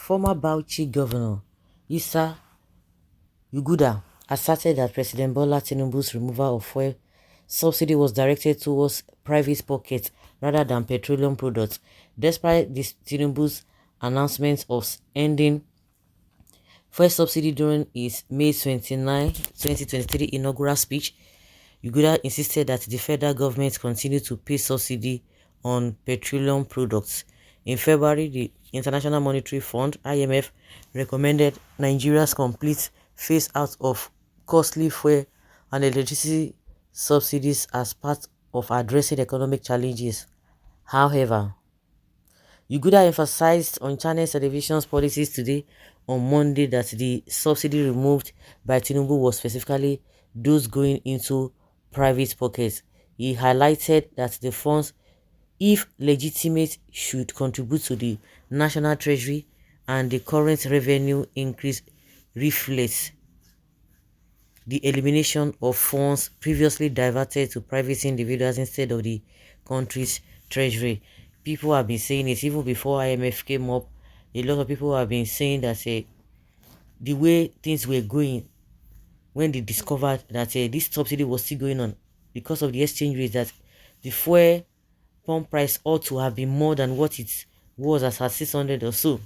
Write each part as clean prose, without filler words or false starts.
Former Bauchi Governor Issa Yuguda asserted that President Bola Tinubu's removal of fuel subsidy was directed towards private pockets rather than petroleum products. Despite this, Tinubu's announcement of ending fuel subsidy during his May 29, 2023 inaugural speech, Yuguda insisted that the federal government continue to pay subsidy on petroleum products. In February, the International Monetary Fund (IMF) recommended Nigeria's complete phase out of costly fuel and electricity subsidies as part of addressing economic challenges. However, Yuguda emphasized on Channel Television's policies today on Monday that the subsidy removed by Tinubu was specifically those going into private pockets. He highlighted that the funds, if legitimate, should contribute to the national treasury, and the current revenue increase reflects the elimination of funds previously diverted to private individuals instead of the country's treasury. People have been saying it even before IMF came up. A lot of people have been saying that the way things were going when they discovered that this subsidy was still going on because of the exchange rate, that the fuel pump price ought to have been more than what it was as at 600 or so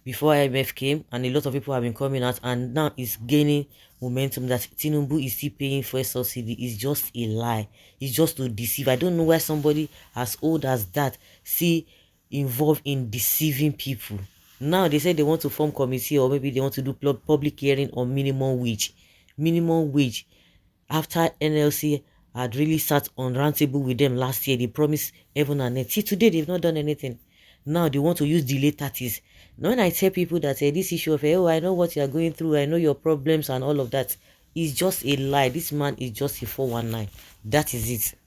before IMF came, and a lot of people have been coming out, and now it's gaining momentum that Tinubu is still paying for a subsidy. Is just a lie. It's just to deceive. I don't know why somebody as old as that see involved in deceiving people. Now they say they want to form committee, or maybe they want to do public hearing on minimum wage. Minimum wage. After NLC had really sat on round table with them last year, they promised heaven and earth. See, today they've not done anything. Now they want to use delay tactics. Now when I tell people that this issue of oh, I know what you are going through, I know your problems and all of that, is just a lie. This man is just a 419. That is it.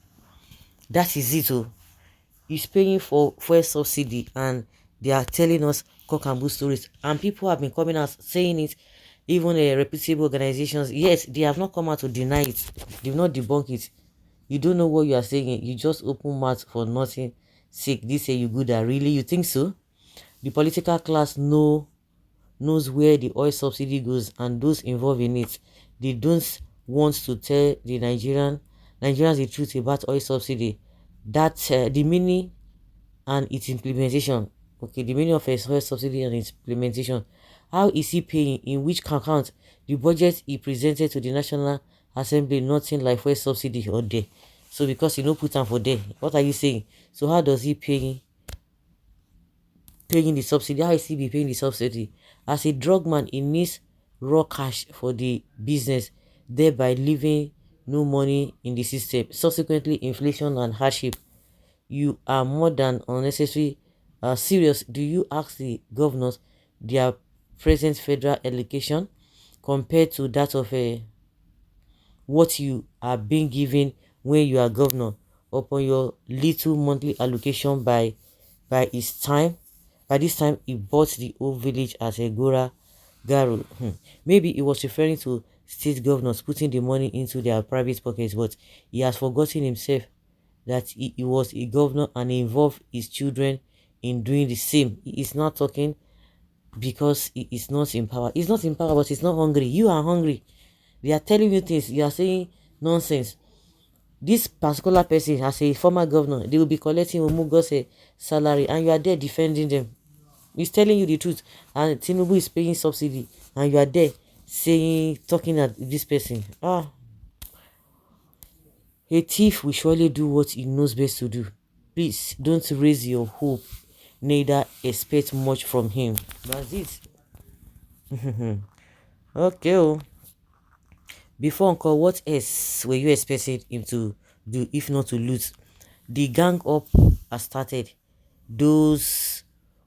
That is it. Oh, he's paying for fuel subsidy, and they are telling us cock and bull stories, and people have been coming out saying it. Even reputable organizations, yes, they have not come out to deny it. They've not debunked it. You don't know what you are saying. You just open mouth for nothing sake. This say you good at really? You think so? The political class knows where the oil subsidy goes, and those involved in it, they don't want to tell the Nigerians the truth about oil subsidy. That the meaning and its implementation. Okay, the meaning of a oil subsidy and its implementation. How is he paying? In which account? The budget he presented to the National Assembly, nothing like fuel subsidy or there. So because you know put on for there, what are you saying? So how does he paying the subsidy? How is he be paying the subsidy? As a drug man, he needs raw cash for the business, thereby leaving no money in the system. Subsequently, inflation and hardship. You are more than unnecessary serious. Do you ask the governors their present federal allocation compared to that of what you are being given when you are governor upon your little monthly allocation by his time? By this time, he bought the whole village as a Gora Garo. Maybe he was referring to state governors putting the money into their private pockets, but he has forgotten himself that he was a governor and he involved his children in doing the same. He is not talking because he is not in power. He's not in power, but he's not hungry. You are hungry. They are telling you things. You are saying nonsense. This particular person, as a former governor, they will be collecting Omugose salary, and you are there defending them. He's telling you the truth, and Tinubu is paying subsidy, and you are there talking at this person. A thief will surely do what he knows best to do. Please don't raise your hope, neither expect much from him. That's it. Okay. Oh. Before Uncle, what else were you expecting him to do if not to loot? The gang up has started. Those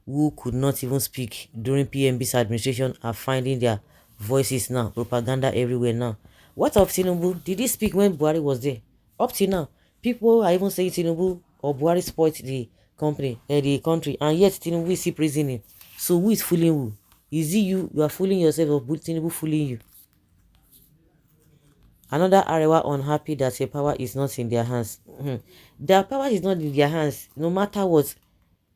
who could not even speak during PMB's administration are finding their voices now. Propaganda everywhere now. What of Tinubu? Did he speak when Buhari was there? Up till now, people are even saying Tinubu or Buhari spoiled the country, and yet Tinubu is still praising him. So who is fooling who? Is it you? You are fooling yourself, or Tinubu fooling you? Another Arewa unhappy that their power is not in their hands. Their power is not in their hands. No matter what,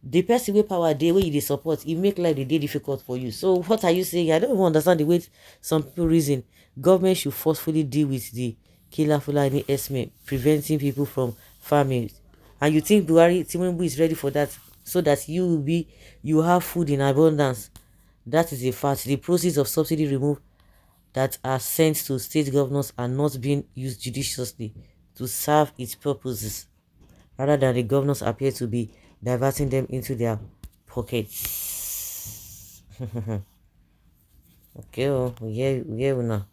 The person with power dey wey you dey support, e make life dey difficult for you. So what are you saying? I don't even understand the way some people reason. Government should forcefully deal with the killer Fulani herdsmen, preventing people from farming. And you think Buhari Tinubu is ready for that, so that you have food in abundance? That is a fact. The proceeds of subsidy removed that are sent to state governors are not being used judiciously to serve its purposes, rather than the governors appear to be diverting them into their pockets. Okay, oh, we hear now.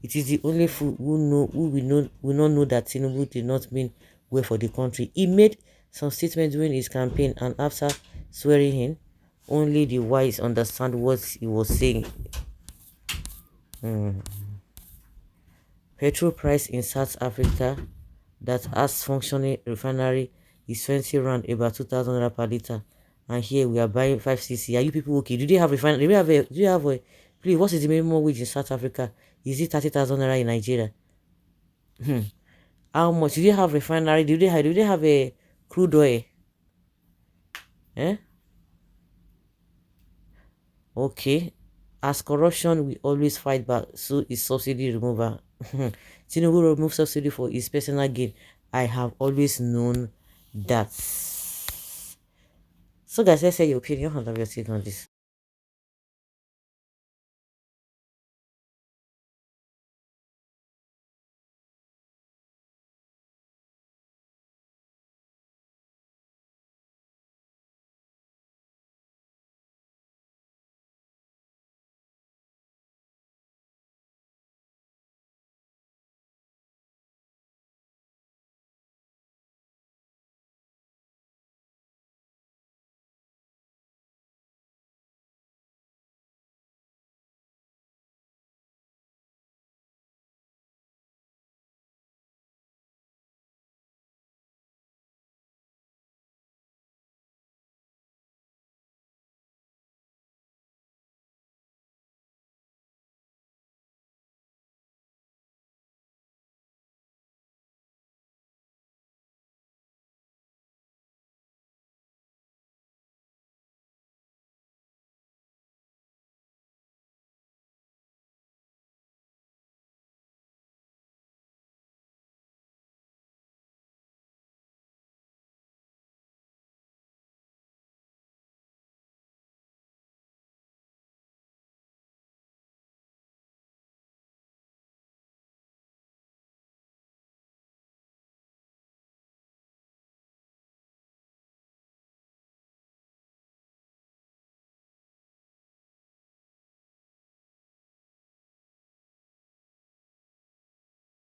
It is the only fool who will not know that Tinubu did not mean well for the country. He made some statements during his campaign, and after swearing in, only the wise understand what he was saying. Petrol price in South Africa that has functioning refinery is 20 rand, about 2,000 naira per liter. And here we are buying 5cc. Are you people okay? Do they have refinery? Do you have a please? What is the minimum wage in South Africa? Is it 30,000 naira in Nigeria? How much? Do they have refinery? Do they have a crude oil? Eh? Okay. As corruption, we always fight back. So is subsidy removal. Tinubu remove subsidy for his personal gain. I have always known that. So guys, let's say your opinion and have your take on this.